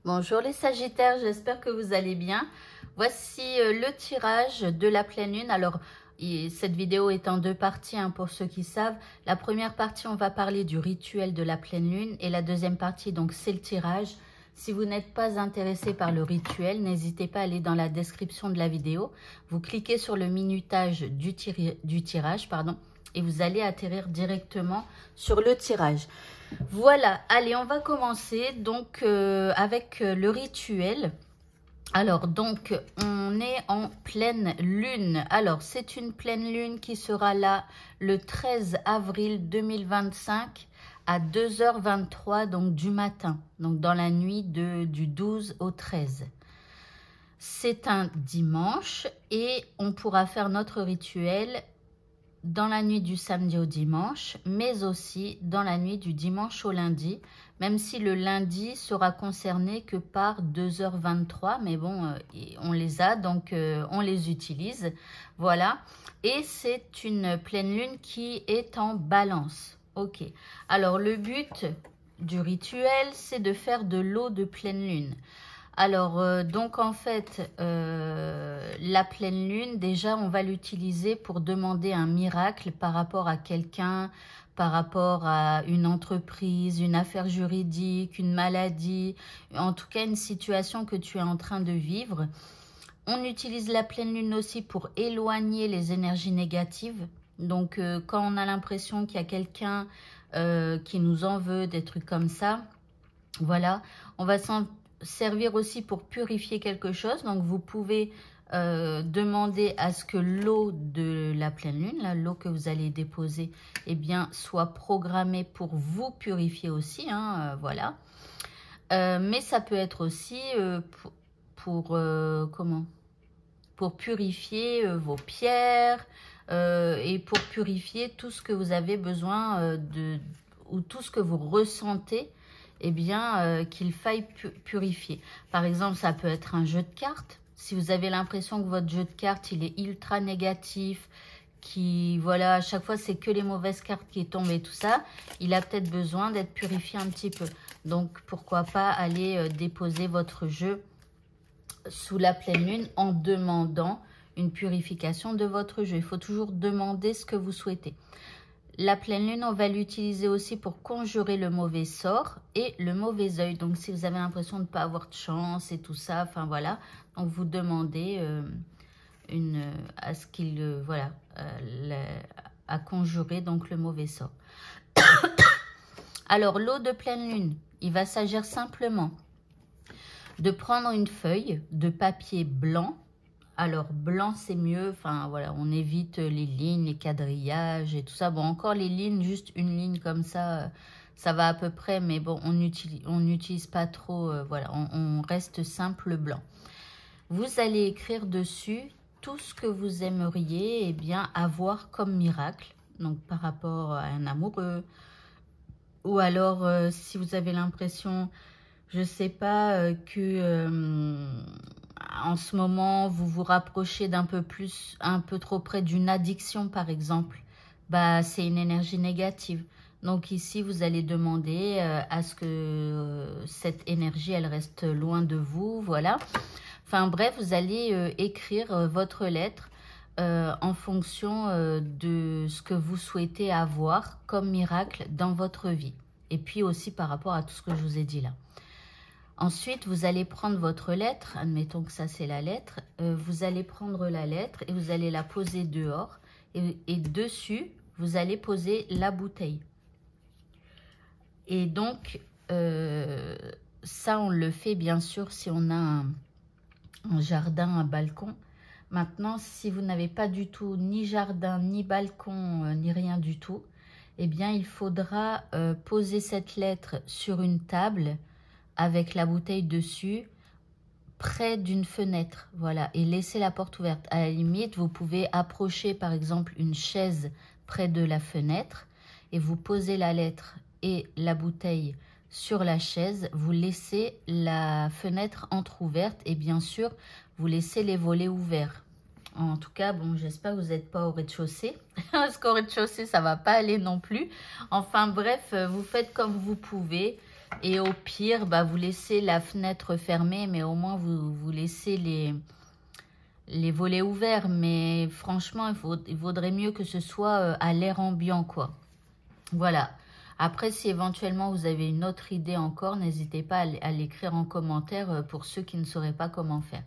Bonjour les Sagittaires, j'espère que vous allez bien. Voici le tirage de la pleine lune. Alors, cette vidéo est en deux parties pour ceux qui savent. La première partie, on va parler du rituel de la pleine lune. Et la deuxième partie, donc, c'est le tirage. Si vous n'êtes pas intéressé par le rituel, n'hésitez pas à aller dans la description de la vidéo. Vous cliquez sur le minutage du tirage, et vous allez atterrir directement sur le tirage. Voilà, allez, on va commencer donc avec le rituel. Alors, donc, on est en pleine lune. Alors, c'est une pleine lune qui sera là le 13 avril 2025 à 2h23 donc, du matin. Donc, dans la nuit du 12 au 13. C'est un dimanche et on pourra faire notre rituel dans la nuit du samedi au dimanche, mais aussi dans la nuit du dimanche au lundi, même si le lundi sera concerné que par 2h23, mais bon, on les a, donc on les utilise, voilà. Et c'est une pleine lune qui est en balance, ok. Alors, le but du rituel, c'est de faire de l'eau de pleine lune. Alors, donc en fait, la pleine lune, déjà, on va l'utiliser pour demander un miracle par rapport à quelqu'un, par rapport à une entreprise, une affaire juridique, une maladie, en tout cas une situation que tu es en train de vivre. On utilise la pleine lune aussi pour éloigner les énergies négatives. Donc, quand on a l'impression qu'il y a quelqu'un qui nous en veut, des trucs comme ça, voilà, on va servir aussi pour purifier quelque chose. Donc, vous pouvez demander à ce que l'eau de la pleine lune, l'eau que vous allez déposer, eh bien, soit programmée pour vous purifier aussi. Voilà. Mais ça peut être aussi pour purifier vos pierres et pour purifier tout ce que vous avez besoin ou tout ce que vous ressentez, eh bien, qu'il faille purifier. Par exemple, ça peut être un jeu de cartes. Si vous avez l'impression que votre jeu de cartes, il est ultra négatif, voilà, à chaque fois, c'est que les mauvaises cartes qui tombent et tout ça, il a peut-être besoin d'être purifié un petit peu. Donc, pourquoi pas aller déposer votre jeu sous la pleine lune en demandant une purification de votre jeu. Il faut toujours demander ce que vous souhaitez. La pleine lune, on va l'utiliser aussi pour conjurer le mauvais sort et le mauvais œil. Donc, si vous avez l'impression de ne pas avoir de chance et tout ça, enfin voilà, donc vous demandez à ce qu'il, voilà, à conjurer donc le mauvais sort. Alors, l'eau de pleine lune, il va s'agir simplement de prendre une feuille de papier blanc. Alors, blanc, c'est mieux. Enfin, voilà, on évite les lignes, les quadrillages et tout ça. Bon, encore les lignes, juste une ligne comme ça, ça va à peu près. Mais bon, on n'utilise pas trop. Voilà, on reste simple blanc. Vous allez écrire dessus tout ce que vous aimeriez eh bien, avoir comme miracle. Donc, par rapport à un amoureux. Ou alors, si vous avez l'impression, je sais pas, en ce moment, vous vous rapprochez un peu trop près d'une addiction, par exemple, bah, c'est une énergie négative. Donc ici, vous allez demander à ce que cette énergie, elle reste loin de vous, voilà. Enfin bref, vous allez écrire votre lettre en fonction de ce que vous souhaitez avoir comme miracle dans votre vie. Et puis aussi par rapport à tout ce que je vous ai dit là. Ensuite, vous allez prendre votre lettre, admettons que ça c'est la lettre, vous allez prendre la lettre et vous allez la poser dehors et dessus, vous allez poser la bouteille. Et donc, ça on le fait bien sûr si on a un jardin, un balcon. Maintenant, si vous n'avez pas du tout ni jardin, ni balcon, ni rien du tout, eh bien il faudra poser cette lettre sur une table avec la bouteille dessus, près d'une fenêtre, voilà, et laisser la porte ouverte. À la limite, vous pouvez approcher, par exemple, une chaise près de la fenêtre, et vous posez la lettre et la bouteille sur la chaise, vous laissez la fenêtre entrouverte, et bien sûr, vous laissez les volets ouverts. En tout cas, bon, j'espère que vous n'êtes pas au rez-de-chaussée, parce qu'au rez-de-chaussée, ça ne va pas aller non plus. Enfin bref, vous faites comme vous pouvez. Et au pire, bah, vous laissez la fenêtre fermée, mais au moins vous laissez les volets ouverts. Mais franchement, il vaudrait mieux que ce soit à l'air ambiant, quoi. Voilà. Après, si éventuellement vous avez une autre idée encore, n'hésitez pas à l'écrire en commentaire pour ceux qui ne sauraient pas comment faire.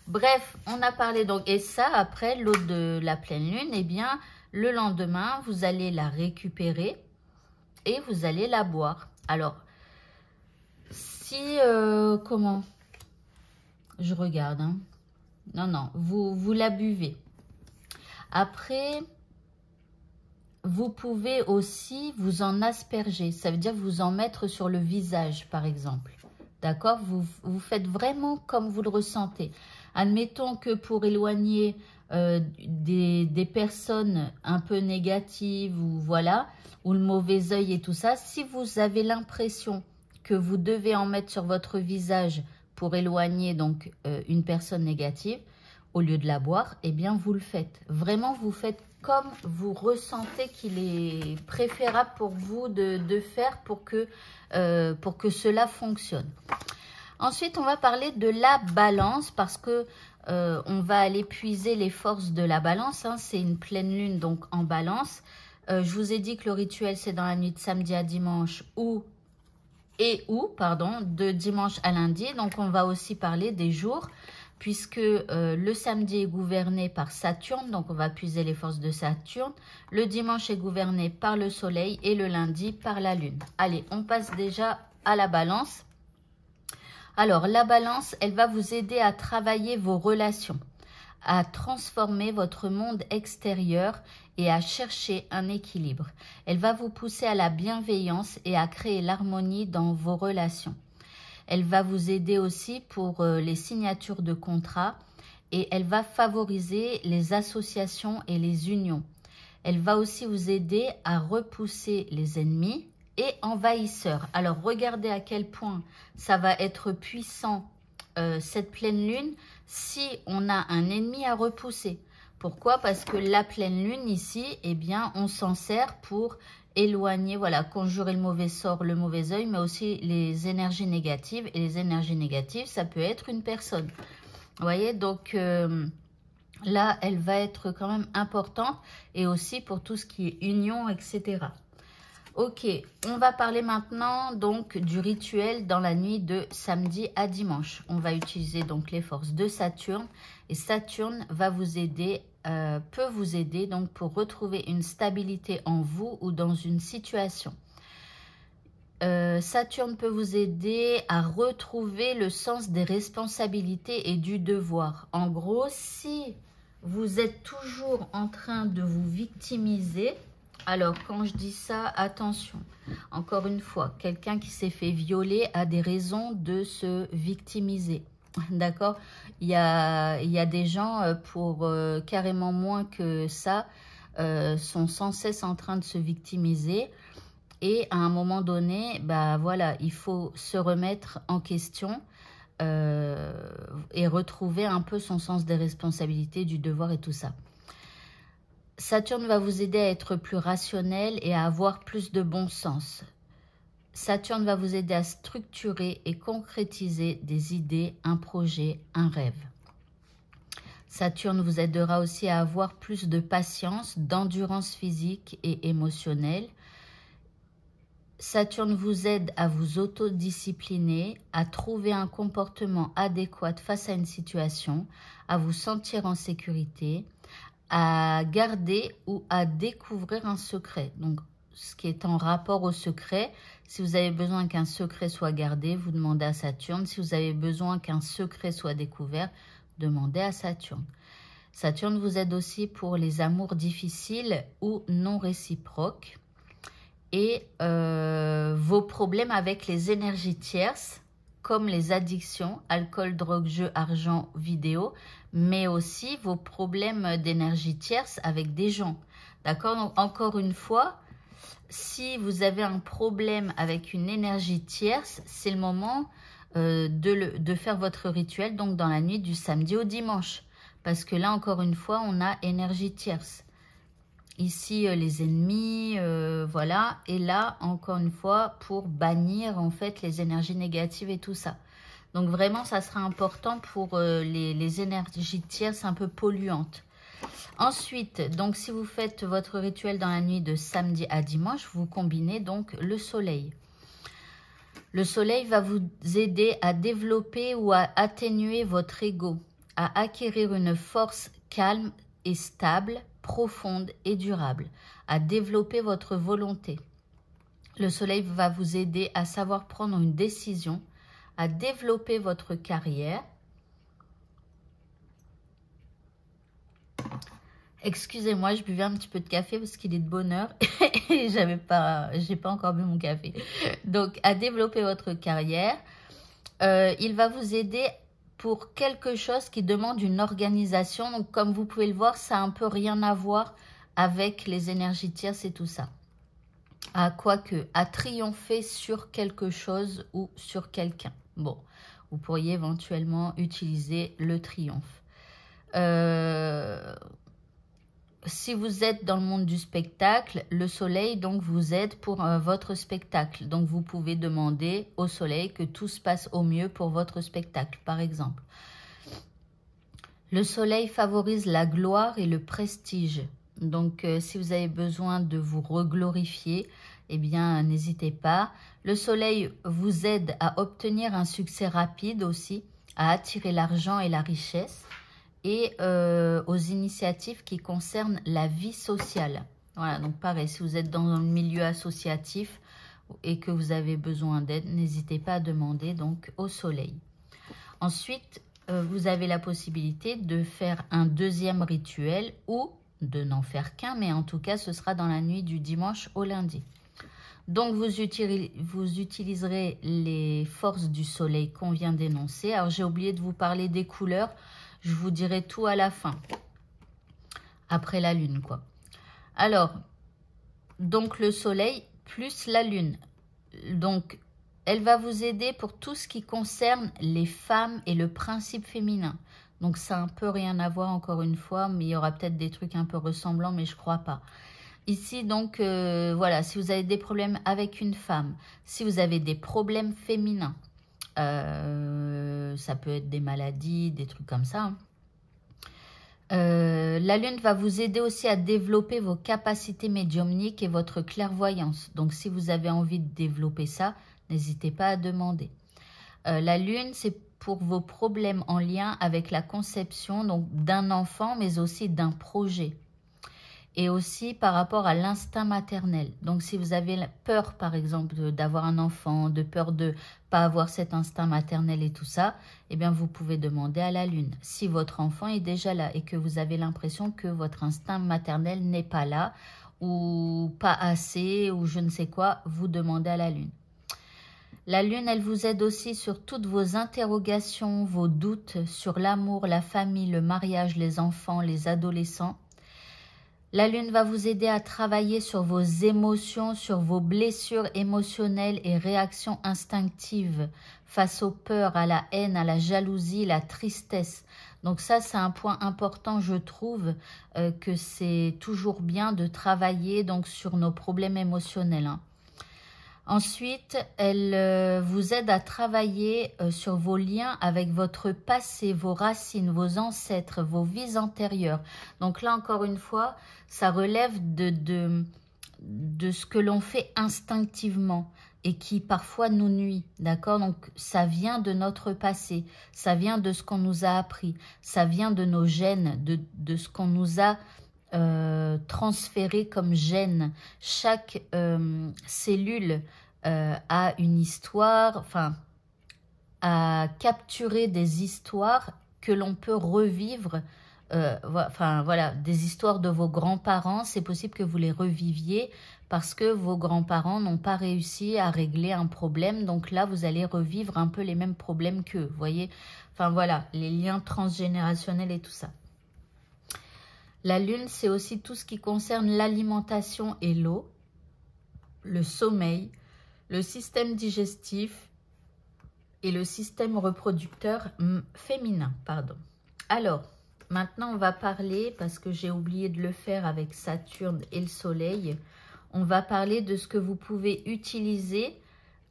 Bref, on a parlé donc, et ça, après l'eau de la pleine lune, eh bien, le lendemain, vous allez la récupérer et vous allez la boire. Alors, si, comment? Je regarde, hein. Non, vous la buvez. Après, vous pouvez aussi vous en asperger. Ça veut dire vous en mettre sur le visage, par exemple. D'accord? Vous faites vraiment comme vous le ressentez. Admettons que pour éloigner des personnes un peu négatives ou voilà, ou le mauvais œil et tout ça, si vous avez l'impression que vous devez en mettre sur votre visage pour éloigner donc une personne négative, au lieu de la boire, eh bien vous le faites. Vraiment, vous faites comme vous ressentez qu'il est préférable pour vous de faire pour que cela fonctionne. Ensuite, on va parler de la balance parce que on va aller puiser les forces de la balance. Hein. C'est une pleine lune, donc en balance. Je vous ai dit que le rituel, c'est dans la nuit de samedi à dimanche de dimanche à lundi. Donc, on va aussi parler des jours puisque le samedi est gouverné par Saturne, donc on va puiser les forces de Saturne. Le dimanche est gouverné par le soleil et le lundi par la lune. Allez, on passe déjà à la balance. Alors, la balance, elle va vous aider à travailler vos relations, à transformer votre monde extérieur et à chercher un équilibre. Elle va vous pousser à la bienveillance et à créer l'harmonie dans vos relations. Elle va vous aider aussi pour les signatures de contrats et elle va favoriser les associations et les unions. Elle va aussi vous aider à repousser les ennemis et envahisseurs. Alors, regardez à quel point ça va être puissant cette pleine lune si on a un ennemi à repousser. Pourquoi? Parce que la pleine lune ici, eh bien, on s'en sert pour éloigner, voilà, conjurer le mauvais sort, le mauvais œil, mais aussi les énergies négatives. Et les énergies négatives, ça peut être une personne. Vous voyez, donc là, elle va être quand même importante et aussi pour tout ce qui est union, etc. Ok, on va parler maintenant donc du rituel dans la nuit de samedi à dimanche. On va utiliser donc les forces de Saturne et Saturne va vous aider, peut vous aider donc pour retrouver une stabilité en vous ou dans une situation. Saturne peut vous aider à retrouver le sens des responsabilités et du devoir. En gros, si vous êtes toujours en train de vous victimiser, alors quand je dis ça, attention, encore une fois, quelqu'un qui s'est fait violer a des raisons de se victimiser. D'accord? Il y a des gens pour carrément moins que ça, sont sans cesse en train de se victimiser. Et à un moment donné, bah voilà, il faut se remettre en question et retrouver un peu son sens des responsabilités, du devoir et tout ça. Saturne va vous aider à être plus rationnel et à avoir plus de bon sens. Saturne va vous aider à structurer et concrétiser des idées, un projet, un rêve. Saturne vous aidera aussi à avoir plus de patience, d'endurance physique et émotionnelle. Saturne vous aide à vous autodiscipliner, à trouver un comportement adéquat face à une situation, à vous sentir en sécurité, à garder ou à découvrir un secret. Donc, ce qui est en rapport au secret, si vous avez besoin qu'un secret soit gardé, vous demandez à Saturne. Si vous avez besoin qu'un secret soit découvert, demandez à Saturne. Saturne vous aide aussi pour les amours difficiles ou non réciproques. Et vos problèmes avec les énergies tierces, comme les addictions, alcool, drogue, jeu, argent, vidéo, mais aussi vos problèmes d'énergie tierce avec des gens. D'accord? Donc, encore une fois, si vous avez un problème avec une énergie tierce, c'est le moment de faire votre rituel, donc dans la nuit du samedi au dimanche. Parce que là, encore une fois, on a énergie tierce. Ici, les ennemis, voilà. Et là, encore une fois, pour bannir en fait les énergies négatives et tout ça. Donc vraiment, ça sera important pour les énergies tierces un peu polluantes. Ensuite, donc si vous faites votre rituel dans la nuit de samedi à dimanche, vous combinez donc le soleil. Le soleil va vous aider à développer ou à atténuer votre ego, à acquérir une force calme et stable, profonde et durable, à développer votre volonté. Le soleil va vous aider à savoir prendre une décision, à développer votre carrière. Excusez-moi, je buvais un petit peu de café parce qu'il est de bonne heure et j'ai pas encore bu mon café. Donc, à développer votre carrière, il va vous aider pour quelque chose qui demande une organisation. Donc, comme vous pouvez le voir, ça n'a un peu rien à voir avec les énergies tierces et tout ça. Quoique, à triompher sur quelque chose ou sur quelqu'un. Bon, vous pourriez éventuellement utiliser le triomphe. Si vous êtes dans le monde du spectacle, le soleil donc vous aide pour votre spectacle. Donc vous pouvez demander au soleil que tout se passe au mieux pour votre spectacle, par exemple. Le soleil favorise la gloire et le prestige. Donc si vous avez besoin de vous reglorifier, eh bien n'hésitez pas. Le soleil vous aide à obtenir un succès rapide aussi, à attirer l'argent et la richesse, et aux initiatives qui concernent la vie sociale. Voilà, donc pareil, si vous êtes dans un milieu associatif et que vous avez besoin d'aide, n'hésitez pas à demander donc au soleil. Ensuite, vous avez la possibilité de faire un deuxième rituel ou de n'en faire qu'un, mais en tout cas, ce sera dans la nuit du dimanche au lundi. Donc, vous utiliserez les forces du soleil qu'on vient d'énoncer. Alors, j'ai oublié de vous parler des couleurs. Je vous dirai tout à la fin, après la lune, quoi. Alors, donc le soleil plus la lune. Donc, elle va vous aider pour tout ce qui concerne les femmes et le principe féminin. Donc, ça n'a un peu rien à voir, encore une fois, mais il y aura peut-être des trucs un peu ressemblants, mais je crois pas. Ici, donc, voilà, si vous avez des problèmes avec une femme, si vous avez des problèmes féminins, ça peut être des maladies, des trucs comme ça. La lune va vous aider aussi à développer vos capacités médiumniques et votre clairvoyance. Donc, si vous avez envie de développer ça, n'hésitez pas à demander. La lune, c'est pour vos problèmes en lien avec la conception d'un enfant, mais aussi d'un projet. Et aussi par rapport à l'instinct maternel. Donc, si vous avez peur, par exemple, d'avoir un enfant, de peur de ne pas avoir cet instinct maternel et tout ça, eh bien, vous pouvez demander à la lune. Si votre enfant est déjà là et que vous avez l'impression que votre instinct maternel n'est pas là, ou pas assez, ou je ne sais quoi, vous demandez à la lune. La lune, elle vous aide aussi sur toutes vos interrogations, vos doutes sur l'amour, la famille, le mariage, les enfants, les adolescents. La lune va vous aider à travailler sur vos émotions, sur vos blessures émotionnelles et réactions instinctives face aux peurs, à la haine, à la jalousie, la tristesse. Donc ça, c'est un point important, je trouve, que c'est toujours bien de travailler donc, sur nos problèmes émotionnels. Ensuite, elle vous aide à travailler sur vos liens avec votre passé, vos racines, vos ancêtres, vos vies antérieures. Donc là, encore une fois, ça relève de ce que l'on fait instinctivement et qui parfois nous nuit, d'accord? Donc ça vient de notre passé, ça vient de ce qu'on nous a appris, ça vient de nos gènes, de ce qu'on nous a transféré comme gène. Chaque cellule a une histoire, enfin, a capturé des histoires que l'on peut revivre. Enfin, voilà, des histoires de vos grands-parents, c'est possible que vous les reviviez parce que vos grands-parents n'ont pas réussi à régler un problème. Donc là, vous allez revivre un peu les mêmes problèmes qu'eux, vous voyez. Enfin, voilà, les liens transgénérationnels et tout ça. La lune, c'est aussi tout ce qui concerne l'alimentation et l'eau, le sommeil, le système digestif et le système reproducteur féminin. Pardon. Alors, Maintenant, on va parler, parce que j'ai oublié de le faire avec Saturne et le Soleil, on va parler de ce que vous pouvez utiliser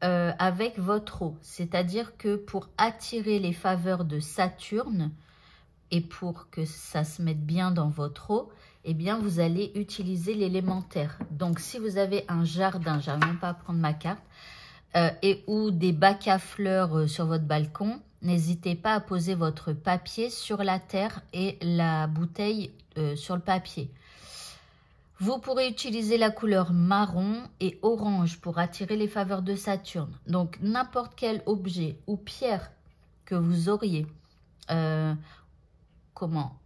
avec votre eau. C'est-à-dire que pour attirer les faveurs de Saturne et pour que ça se mette bien dans votre eau, eh bien, vous allez utiliser l'élémentaire. Donc, si vous avez un jardin, je n'arrive même pas à prendre ma carte, ou des bacs à fleurs sur votre balcon, n'hésitez pas à poser votre papier sur la terre et la bouteille sur le papier. Vous pourrez utiliser la couleur marron et orange pour attirer les faveurs de Saturne. Donc, n'importe quel objet ou pierre que vous auriez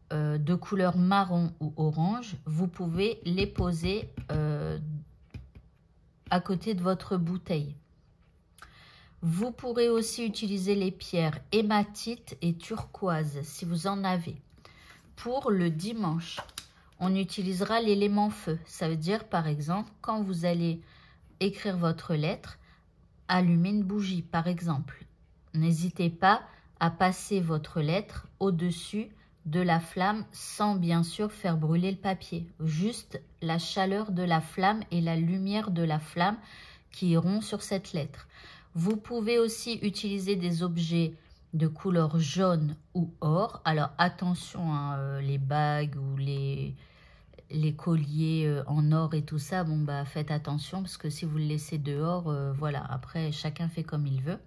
de couleur marron ou orange, vous pouvez les poser à côté de votre bouteille. Vous pourrez aussi utiliser les pierres hématite et turquoise si vous en avez. Pour le dimanche, on utilisera l'élément feu. Ça veut dire, par exemple, quand vous allez écrire votre lettre, allumer une bougie, par exemple. N'hésitez pas à passer votre lettre au-dessus de la flamme sans bien sûr faire brûler le papier. Juste la chaleur de la flamme et la lumière de la flamme qui iront sur cette lettre. Vous pouvez aussi utiliser des objets de couleur jaune ou or. Alors attention, hein, les bagues ou les colliers en or et tout ça, bon bah faites attention parce que si vous le laissez dehors, voilà, après chacun fait comme il veut.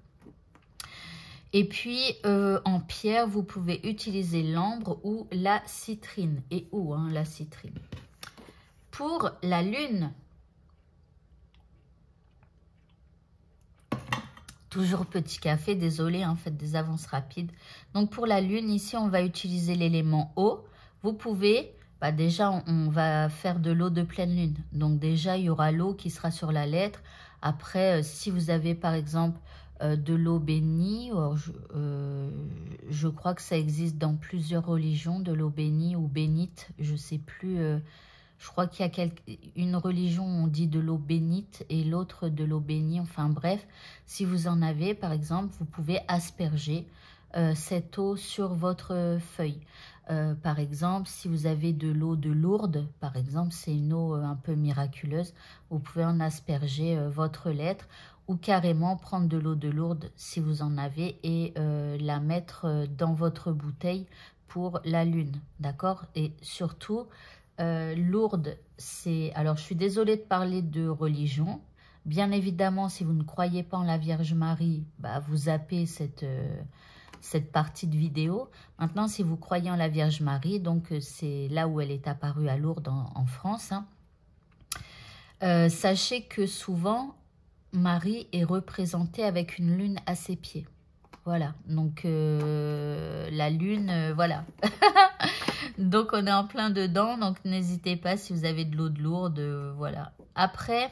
Et puis, en pierre, vous pouvez utiliser l'ambre ou la citrine. Et où, hein, la citrine? Pour la lune, toujours petit café, désolé, hein, faites des avances rapides. Donc, pour la lune, ici, on va utiliser l'élément eau. Vous pouvez, bah déjà, on va faire de l'eau de pleine lune. Donc, déjà, il y aura l'eau qui sera sur la lettre. Après, si vous avez, par exemple, de l'eau bénie, je crois que ça existe dans plusieurs religions, de l'eau bénie ou bénite, je sais plus, je crois qu'il y a une religion où on dit de l'eau bénite et l'autre de l'eau bénie, enfin bref, si vous en avez par exemple, vous pouvez asperger cette eau sur votre feuille. Par exemple, si vous avez de l'eau de Lourdes, par exemple, c'est une eau un peu miraculeuse, vous pouvez en asperger votre lettre ou carrément prendre de l'eau de Lourdes si vous en avez et la mettre dans votre bouteille pour la lune, d'accord? Et surtout, Lourdes, c'est... Alors, je suis désolée de parler de religion. Bien évidemment, si vous ne croyez pas en la Vierge Marie, bah, vous zappez cette partie de vidéo. Maintenant, si vous croyez en la Vierge Marie, donc c'est là où elle est apparue à Lourdes en France, hein, sachez que souvent, Marie est représentée avec une lune à ses pieds. Voilà, donc la lune, voilà. Donc on est en plein dedans, donc n'hésitez pas si vous avez de l'eau de Lourdes, voilà. Après,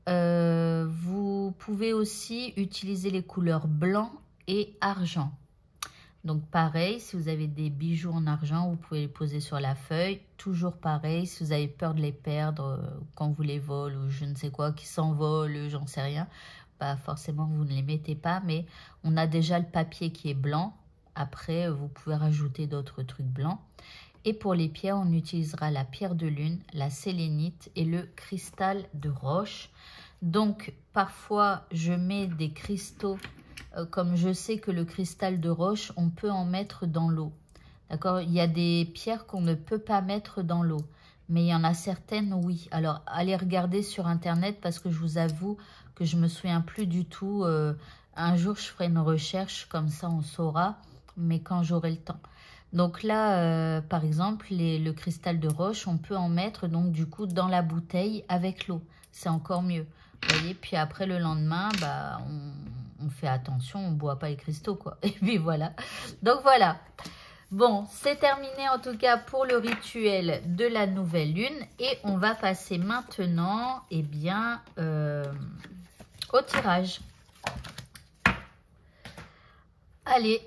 vous pouvez aussi utiliser les couleurs blanc et argent. Donc pareil, si vous avez des bijoux en argent, vous pouvez les poser sur la feuille. Toujours pareil, si vous avez peur de les perdre quand vous les volez ou je ne sais quoi, qui s'envolent, j'en sais rien. Bah forcément, vous ne les mettez pas, mais on a déjà le papier qui est blanc. Après, vous pouvez rajouter d'autres trucs blancs. Et pour les pierres, on utilisera la pierre de lune, la sélénite et le cristal de roche. Donc, parfois, je mets des cristaux, comme je sais que le cristal de roche, on peut en mettre dans l'eau. D'accord? Il y a des pierres qu'on ne peut pas mettre dans l'eau. Mais il y en a certaines, oui. Alors, allez regarder sur Internet parce que je vous avoue que je ne me souviens plus du tout. Un jour, je ferai une recherche, comme ça on saura, mais quand j'aurai le temps. Donc là, par exemple, le cristal de roche, on peut en mettre donc du coup dans la bouteille avec l'eau. C'est encore mieux. Vous voyez, puis après le lendemain, bah, on fait attention, on ne boit pas les cristaux, quoi. Et puis voilà. Donc voilà. Bon, c'est terminé en tout cas pour le rituel de la nouvelle lune. Et on va passer maintenant, eh bien, au tirage. Allez,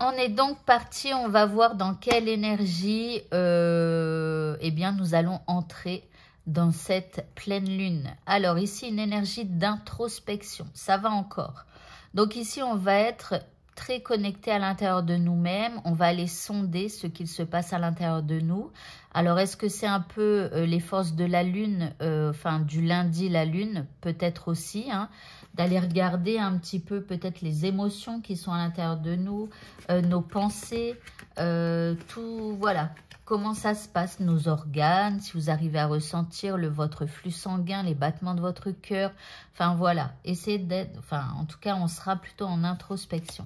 on est donc parti. On va voir dans quelle énergie eh bien, nous allons entrer dans cette pleine lune. Alors ici, une énergie d'introspection. Ça va encore. Donc ici, on va être très connectés à l'intérieur de nous-mêmes. On va aller sonder ce qu'il se passe à l'intérieur de nous. Alors, est-ce que c'est un peu les forces de la lune, enfin du lundi, la lune, peut-être aussi, hein, d'aller regarder un petit peu peut-être les émotions qui sont à l'intérieur de nous, nos pensées, tout, voilà. Comment ça se passe, nos organes, si vous arrivez à ressentir votre flux sanguin, les battements de votre cœur. Enfin, voilà. Essayez d'être... Enfin, en tout cas, on sera plutôt en introspection.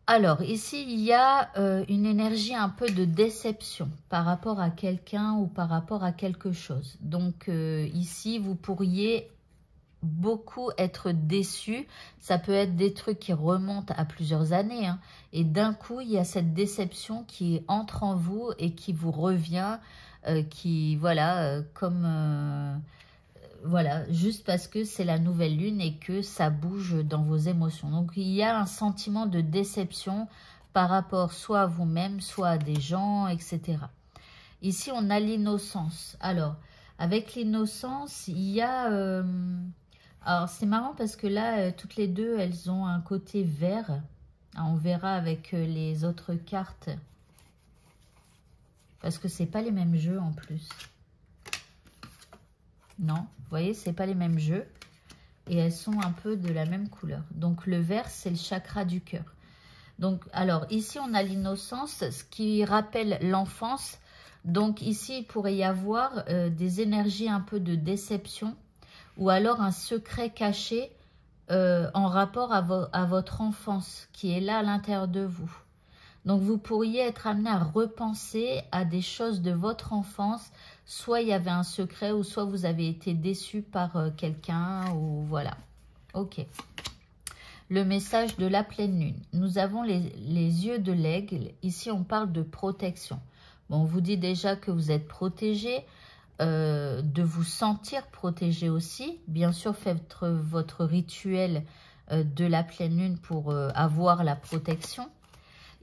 Alors, ici, il y a une énergie un peu de déception par rapport à quelqu'un ou par rapport à quelque chose. Donc, ici, vous pourriez beaucoup être déçu. Ça peut être des trucs qui remontent à plusieurs années, hein. Et d'un coup, il y a cette déception qui entre en vous et qui vous revient, qui, voilà, voilà, juste parce que c'est la nouvelle lune et que ça bouge dans vos émotions. Donc, il y a un sentiment de déception par rapport soit à vous-même, soit à des gens, etc. Ici, on a l'innocence. Alors, avec l'innocence, il y a... alors, c'est marrant parce que là, toutes les deux, elles ont un côté vert. On verra avec les autres cartes. Parce que c'est pas les mêmes jeux en plus. Non, vous voyez, c'est pas les mêmes jeux. Et elles sont un peu de la même couleur. Donc, le vert, c'est le chakra du cœur. Donc, alors, ici, on a l'innocence, ce qui rappelle l'enfance. Donc, ici, il pourrait y avoir des énergies un peu de déception. Ou alors un secret caché en rapport à votre enfance qui est là à l'intérieur de vous. Donc, vous pourriez être amené à repenser à des choses de votre enfance. Soit il y avait un secret ou soit vous avez été déçu par quelqu'un ou voilà. Ok. Le message de la pleine lune. Nous avons les yeux de l'aigle. Ici, on parle de protection. Bon, on vous dit déjà que vous êtes protégé. De vous sentir protégé aussi. Bien sûr, faites votre rituel de la pleine lune pour avoir la protection.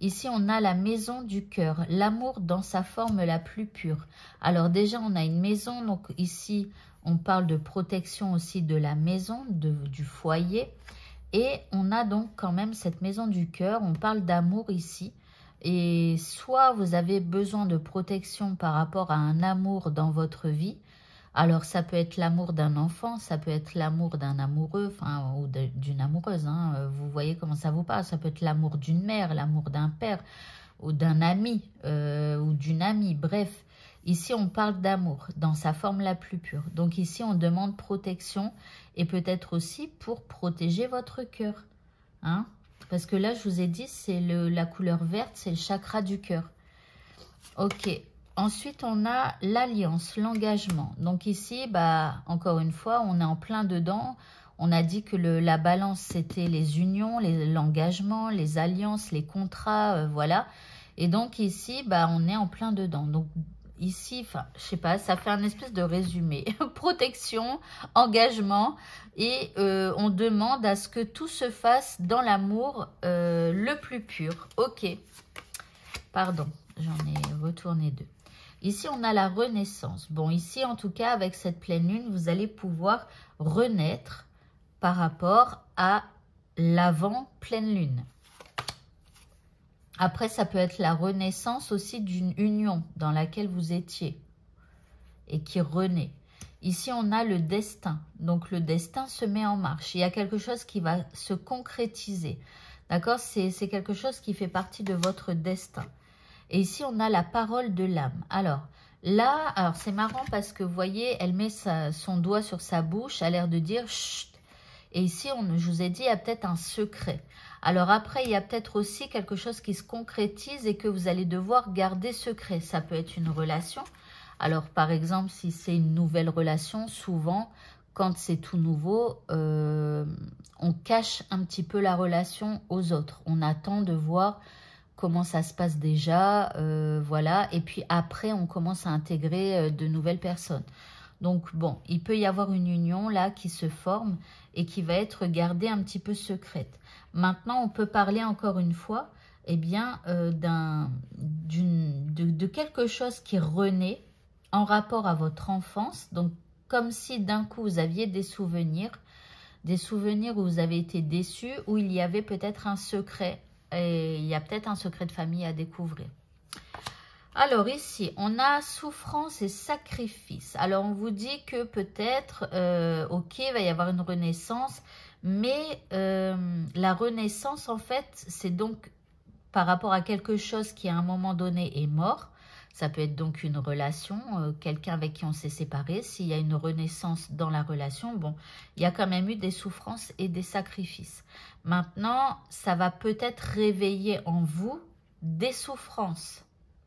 Ici, on a la maison du cœur, l'amour dans sa forme la plus pure. Alors déjà, on a une maison, donc ici, on parle de protection aussi de la maison, du foyer. Et on a donc quand même cette maison du cœur, on parle d'amour ici. Et soit vous avez besoin de protection par rapport à un amour dans votre vie. Alors, ça peut être l'amour d'un enfant, ça peut être l'amour d'un amoureux, enfin, ou d'une amoureuse. Hein. Vous voyez comment ça vous parle. Ça peut être l'amour d'une mère, l'amour d'un père, ou d'un ami, ou d'une amie. Bref, ici, on parle d'amour dans sa forme la plus pure. Donc ici, on demande protection et peut-être aussi pour protéger votre cœur. Hein. Parce que là, je vous ai dit, c'est la couleur verte, c'est le chakra du cœur. Ok. Ensuite, on a l'alliance, l'engagement. Donc ici, bah, encore une fois, on est en plein dedans. On a dit que la balance, c'était les unions, l'engagement, les alliances, les contrats, voilà. Et donc ici, bah, on est en plein dedans. Donc ici, enfin, je sais pas, ça fait un espèce de résumé. Protection, engagement, et on demande à ce que tout se fasse dans l'amour le plus pur. Ok. Pardon, j'en ai retourné deux. Ici, on a la renaissance. Bon, ici, en tout cas, avec cette pleine lune, vous allez pouvoir renaître par rapport à l'avant pleine lune. Après, ça peut être la renaissance aussi d'une union dans laquelle vous étiez et qui renaît. Ici, on a le destin. Donc, le destin se met en marche. Il y a quelque chose qui va se concrétiser. D'accord? C'est quelque chose qui fait partie de votre destin. Et ici, on a la parole de l'âme. Alors, là, alors c'est marrant parce que, vous voyez, elle met son doigt sur sa bouche, a l'air de dire « chut ». Et ici, je vous ai dit, il y a peut-être un secret. Alors après, il y a peut-être aussi quelque chose qui se concrétise et que vous allez devoir garder secret. Ça peut être une relation. Alors, par exemple, si c'est une nouvelle relation, souvent, quand c'est tout nouveau, on cache un petit peu la relation aux autres. On attend de voir comment ça se passe déjà, voilà. Et puis après, on commence à intégrer de nouvelles personnes. Donc, bon, il peut y avoir une union là qui se forme et qui va être gardée un petit peu secrète. Maintenant, on peut parler encore une fois, eh bien, de quelque chose qui renaît en rapport à votre enfance. Donc, comme si d'un coup, vous aviez des souvenirs des souvenirs où vous avez été déçus, où il y avait peut-être un secret. Et il y a peut-être un secret de famille à découvrir. Alors ici, on a souffrance et sacrifice. Alors on vous dit que peut-être, ok, il va y avoir une renaissance, mais la renaissance en fait, c'est donc par rapport à quelque chose qui à un moment donné est mort. Ça peut être donc une relation, quelqu'un avec qui on s'est séparé. S'il y a une renaissance dans la relation, bon, il y a quand même eu des souffrances et des sacrifices. Maintenant, ça va peut-être réveiller en vous des souffrances.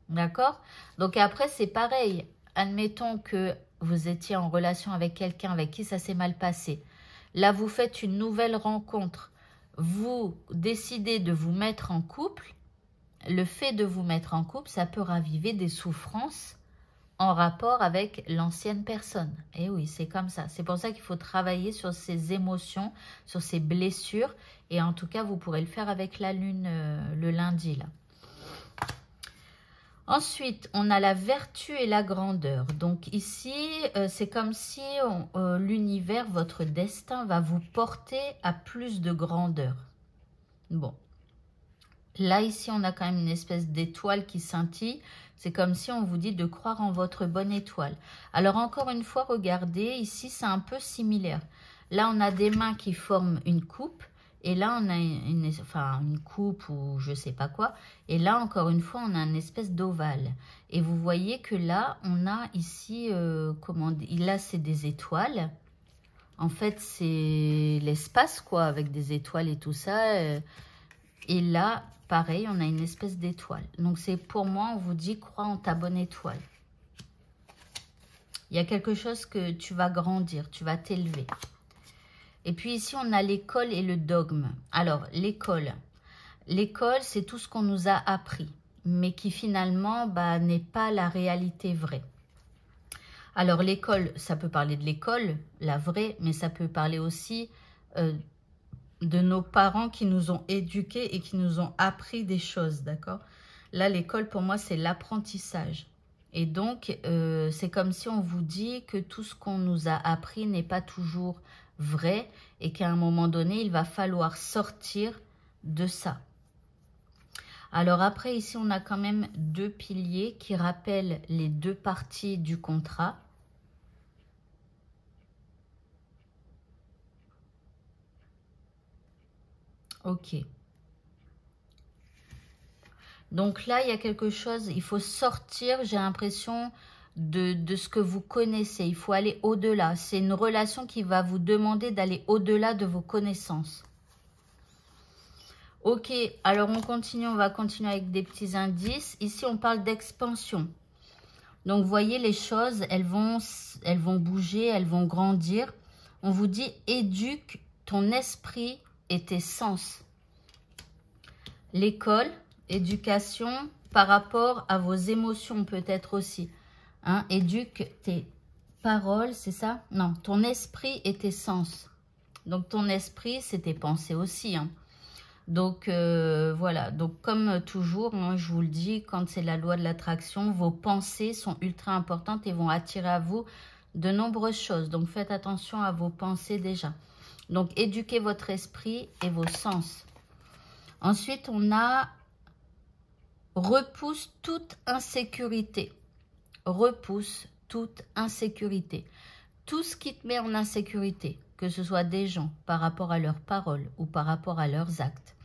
D'accord? Donc après, c'est pareil. Admettons que vous étiez en relation avec quelqu'un avec qui ça s'est mal passé. Là, vous faites une nouvelle rencontre. Vous décidez de vous mettre en couple. Le fait de vous mettre en couple, ça peut raviver des souffrances en rapport avec l'ancienne personne. Et oui, c'est comme ça. C'est pour ça qu'il faut travailler sur ces émotions, sur ces blessures. Et en tout cas, vous pourrez le faire avec la lune le lundi, là. Ensuite, on a la vertu et la grandeur. Donc ici, c'est comme si l'univers, votre destin, va vous porter à plus de grandeur. Bon. Là, ici, on a quand même une espèce d'étoile qui scintille. C'est comme si on vous dit de croire en votre bonne étoile. Alors, encore une fois, regardez, ici, c'est un peu similaire. Là, on a des mains qui forment une coupe. Et là, on a une coupe ou je sais pas quoi. Et là, encore une fois, on a une espèce d'ovale. Et vous voyez que là, on a ici, là, c'est des étoiles. En fait, c'est l'espace, quoi, avec des étoiles et tout ça. Et là, pareil, on a une espèce d'étoile. Donc, c'est pour moi, on vous dit, crois en ta bonne étoile. Il y a quelque chose que tu vas grandir, tu vas t'élever. Et puis ici, on a l'école et le dogme. Alors, l'école. L'école, c'est tout ce qu'on nous a appris, mais qui finalement n'est pas la réalité vraie. Alors, l'école, ça peut parler de l'école, la vraie, mais ça peut parler aussi de nos parents qui nous ont éduqués et qui nous ont appris des choses, d'accord? Là, l'école, pour moi, c'est l'apprentissage. Et donc, c'est comme si on vous dit que tout ce qu'on nous a appris n'est pas toujours vrai et qu'à un moment donné, il va falloir sortir de ça. Alors après, ici, on a quand même deux piliers qui rappellent les deux parties du contrat. Ok. Donc là, il y a quelque chose, il faut sortir, j'ai l'impression, de ce que vous connaissez. Il faut aller au-delà. C'est une relation qui va vous demander d'aller au-delà de vos connaissances. Ok, alors on continue, on va continuer avec des petits indices. Ici, on parle d'expansion. Donc, vous voyez, les choses, elles vont bouger, elles vont grandir. On vous dit, éduque ton esprit et tes sens. L'école, éducation par rapport à vos émotions peut-être aussi. Hein, éduque tes paroles, c'est ça? Non, ton esprit et tes sens. Donc, ton esprit, c'est tes pensées aussi. Hein. Donc, voilà. Donc, comme toujours, hein, je vous le dis, quand c'est la loi de l'attraction, vos pensées sont ultra importantes et vont attirer à vous de nombreuses choses. Donc, faites attention à vos pensées déjà. Donc, éduquez votre esprit et vos sens. Ensuite, on a repousse toute insécurité. Repousse toute insécurité. Tout ce qui te met en insécurité, que ce soit des gens par rapport à leurs paroles ou par rapport à leurs actes.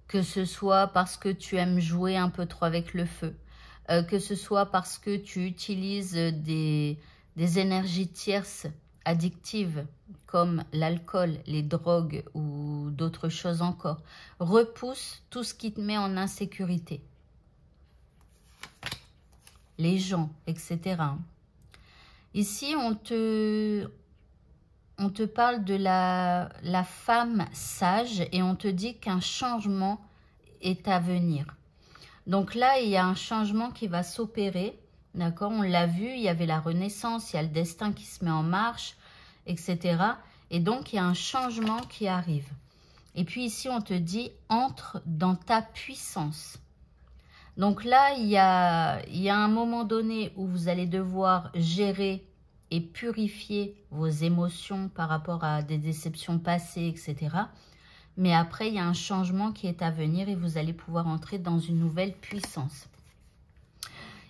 Que ce soit parce que tu aimes jouer un peu trop avec le feu. Que ce soit parce que tu utilises des énergies tierces addictives comme l'alcool, les drogues ou d'autres choses encore. Repousse tout ce qui te met en insécurité. Les gens, etc. Ici, on te parle de la femme sage et on te dit qu'un changement est à venir. Donc là, il y a un changement qui va s'opérer, d'accord? On l'a vu, il y avait la renaissance, il y a le destin qui se met en marche, etc. Et donc, il y a un changement qui arrive. Et puis ici, on te dit, entre dans ta puissance. Donc là, il y a un moment donné où vous allez devoir gérer et purifier vos émotions par rapport à des déceptions passées, etc. Mais après, il y a un changement qui est à venir et vous allez pouvoir entrer dans une nouvelle puissance.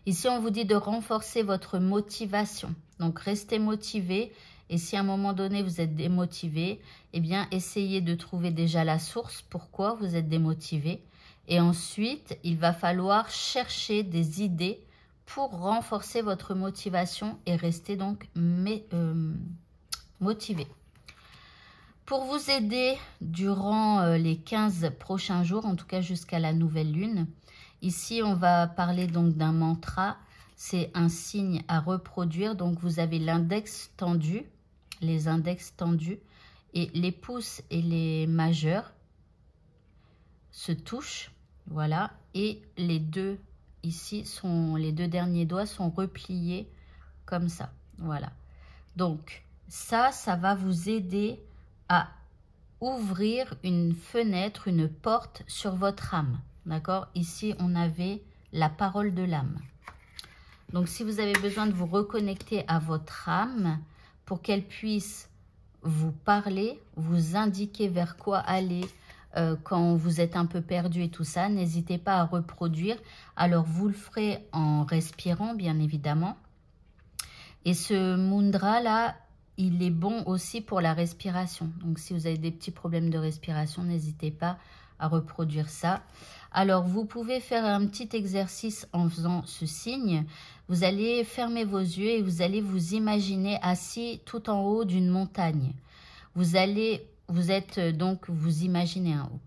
Ici, on vous dit de renforcer votre motivation. Donc, restez motivé. Et si à un moment donné, vous êtes démotivé, eh bien, essayez de trouver déjà la source. Pourquoi vous êtes démotivé? Et ensuite, il va falloir chercher des idées pour renforcer votre motivation et rester donc motivé. Pour vous aider durant les 15 prochains jours, en tout cas jusqu'à la nouvelle lune, ici on va parler donc d'un mantra, c'est un signe à reproduire. Donc vous avez l'index tendu, les index tendus, et les pouces et les majeurs se touchent, voilà, et les deux ici les deux derniers doigts sont repliés comme ça, voilà. Donc ça va vous aider à ouvrir une fenêtre, une porte sur votre âme. D'accord? Ici, on avait la parole de l'âme. Donc, si vous avez besoin de vous reconnecter à votre âme pour qu'elle puisse vous parler, vous indiquer vers quoi aller quand vous êtes un peu perdu et tout ça, n'hésitez pas à reproduire. Alors, vous le ferez en respirant, bien évidemment. Et ce mudra là, il est bon aussi pour la respiration. Donc, si vous avez des petits problèmes de respiration, n'hésitez pas à reproduire ça. Alors, vous pouvez faire un petit exercice en faisant ce signe. Vous allez fermer vos yeux et vous allez vous imaginer assis tout en haut d'une montagne. Vous imaginez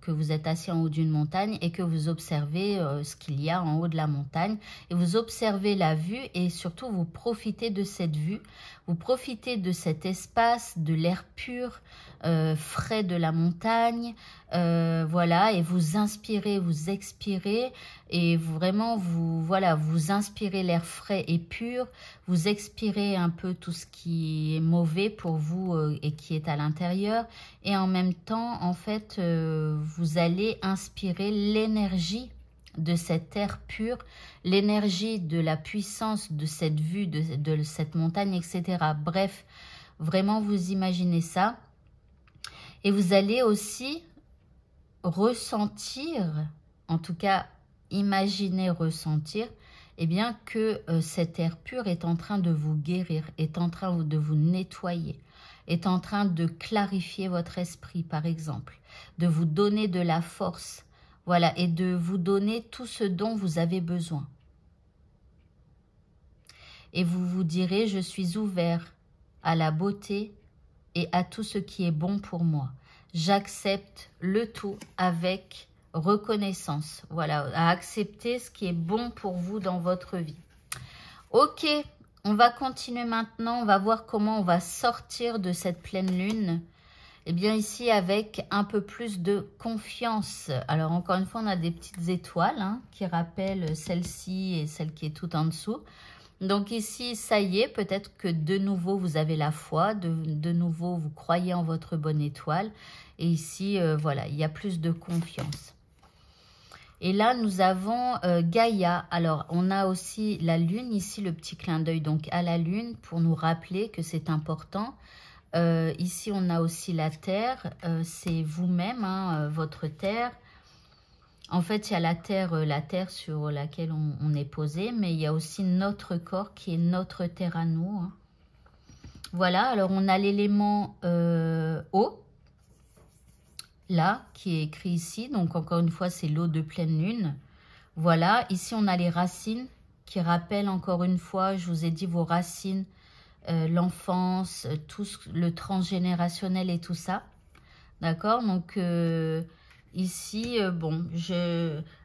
que vous êtes assis en haut d'une montagne et que vous observez ce qu'il y a en haut de la montagne. Et vous observez la vue et surtout vous profitez de cette vue. Vous profitez de cet espace, de l'air pur, frais de la montagne. Voilà, et vous inspirez, vous expirez. Et vraiment, vous inspirez l'air frais et pur. Vous expirez un peu tout ce qui est mauvais pour vous et qui est à l'intérieur. Et en même temps, en fait, vous allez inspirer l'énergie de cet air pur, l'énergie de la puissance de cette vue, de cette montagne, etc. Bref, vraiment, vous imaginez ça. Et vous allez aussi ressentir, en tout cas, imaginer, ressentir, eh bien, que cet air pur est en train de vous guérir, est en train de vous nettoyer, est en train de clarifier votre esprit, par exemple, de vous donner de la force, voilà, et de vous donner tout ce dont vous avez besoin. Et vous vous direz, je suis ouvert à la beauté et à tout ce qui est bon pour moi. J'accepte le tout avec reconnaissance, voilà, à accepter ce qui est bon pour vous dans votre vie. Ok, on va continuer maintenant, on va voir comment on va sortir de cette pleine lune. Eh bien ici avec un peu plus de confiance. Alors encore une fois, on a des petites étoiles qui rappellent celle-ci et celle qui est tout en dessous. Donc ici, ça y est, peut-être que de nouveau vous avez la foi, de nouveau vous croyez en votre bonne étoile. Et ici, voilà, il y a plus de confiance. Et là, nous avons Gaïa. Alors, on a aussi la lune, ici le petit clin d'œil donc à la lune pour nous rappeler que c'est important. Ici, on a aussi la terre, c'est vous-même, votre terre. En fait, il y a la terre sur laquelle on est posé, mais il y a aussi notre corps qui est notre terre à nous. Voilà, alors on a l'élément eau, là, qui est écrit ici. Donc, encore une fois, c'est l'eau de pleine lune. Voilà, ici, on a les racines qui rappellent encore une fois, je vous ai dit vos racines, l'enfance, tout le transgénérationnel et tout ça. D'accord? Donc, ici, bon,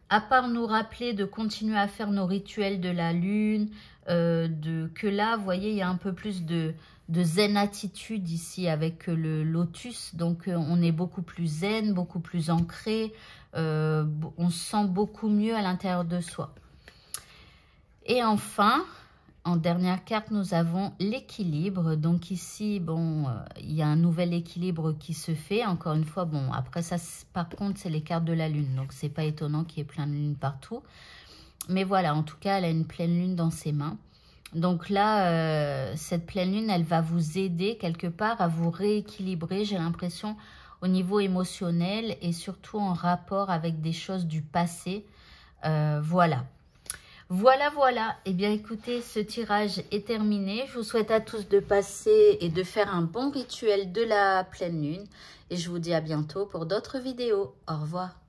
à part nous rappeler de continuer à faire nos rituels de la lune, que là, vous voyez, il y a un peu plus de zen attitude ici avec le lotus. Donc, on est beaucoup plus zen, beaucoup plus ancré. On se sent beaucoup mieux à l'intérieur de soi. Et enfin, en dernière carte, nous avons l'équilibre. Donc ici, bon, il y a un nouvel équilibre qui se fait. Encore une fois, bon, après ça, par contre, c'est les cartes de la lune. Donc, c'est pas étonnant qu'il y ait plein de lune partout. Mais voilà, en tout cas, elle a une pleine lune dans ses mains. Donc là, cette pleine lune, elle va vous aider quelque part à vous rééquilibrer, j'ai l'impression, au niveau émotionnel et surtout en rapport avec des choses du passé. Voilà. Voilà. Eh bien, écoutez, ce tirage est terminé. Je vous souhaite à tous de passer et de faire un bon rituel de la pleine lune. Et je vous dis à bientôt pour d'autres vidéos. Au revoir.